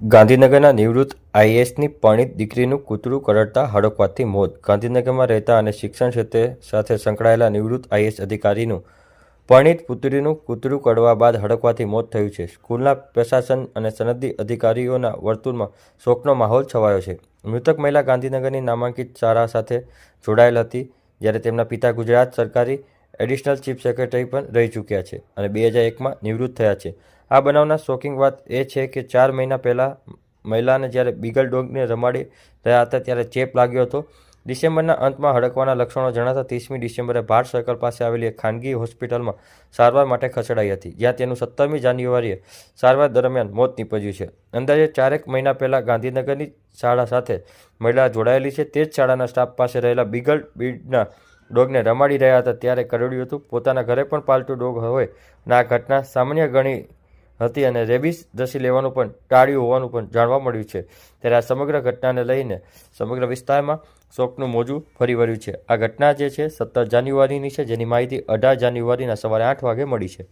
ગાંધીનગરના નિવૃત્ત આઈએએસની પરણિત દીકરીનું કૂતરું કરડતા હડકવાથી મોત. ગાંધીનગરમાં રહેતા અને શિક્ષણ ક્ષેત્ર સાથે સંકળાયેલા નિવૃત્ત આઈએએસ અધિકારીનું પરણિત પુત્રીનું કૂતરું કરડવા બાદ હડકવાથી મોત થયું છે. સ્કૂલના પ્રશાસન અને સનદી અધિકારીઓના વર્તુળમાં શોકનો માહોલ છવાયો છે. મૃતક મહિલા ગાંધીનગરની નામાંકિત શાળા સાથે જોડાયેલ હતી, જ્યારે તેમના પિતા ગુજરાત સરકારી એડિશનલ ચીફ સેક્રેટરી પણ રહી ચૂક્યા છે અને 2001માં નિવૃત્ત થયા છે. આ બનાવના શોકિંગ વાત એ છે કે 4 મહિના પહેલા મહિલાને જ્યારે બીગલ ડોગને રમાડી રહ્યા હતા ત્યારે ચેપ લાગ્યો હતો. ડિસેમ્બરના અંતમાં હડકવાના લક્ષણો જણાતા 30મી ડિસેમ્બરે ભાટ સર્કલ પાસે આવેલી એક ખાનગી હોસ્પિટલમાં સારવાર માટે ખસેડાઈ હતી, જ્યાં તેનું 17મી જાન્યુઆરીએ સારવાર દરમિયાન મોત નીપજ્યું છે. અંદાજે 4 મહિના પહેલા ગાંધીનગરની શાળા સાથે મહિલા જોડાયેલી છે. તે જ શાળાના સ્ટાફ પાસે રહેલા બીગલ બ્રીડના ડોગને રમાડી રહ્યા હતા ત્યારે કરડ્યું હતું. પોતાના ઘરે પણ પાલતુ ડોગ હોય અને આ ઘટના સામાન્ય ગણી હતી અને રેબિસ રસી લેવાનું પણ ટાળ્યું હોવાનું પણ જાણવા મળ્યું છે. ત્યારે આ સમગ્ર ઘટનાને લઈને સમગ્ર વિસ્તારમાં શોકનું મોજું ફરી વળ્યું છે. આ ઘટના જે છે 17 જાન્યુઆરીની છે, જેની માહિતી 18 જાન્યુઆરીના સવારે 8 વાગે મળી છે.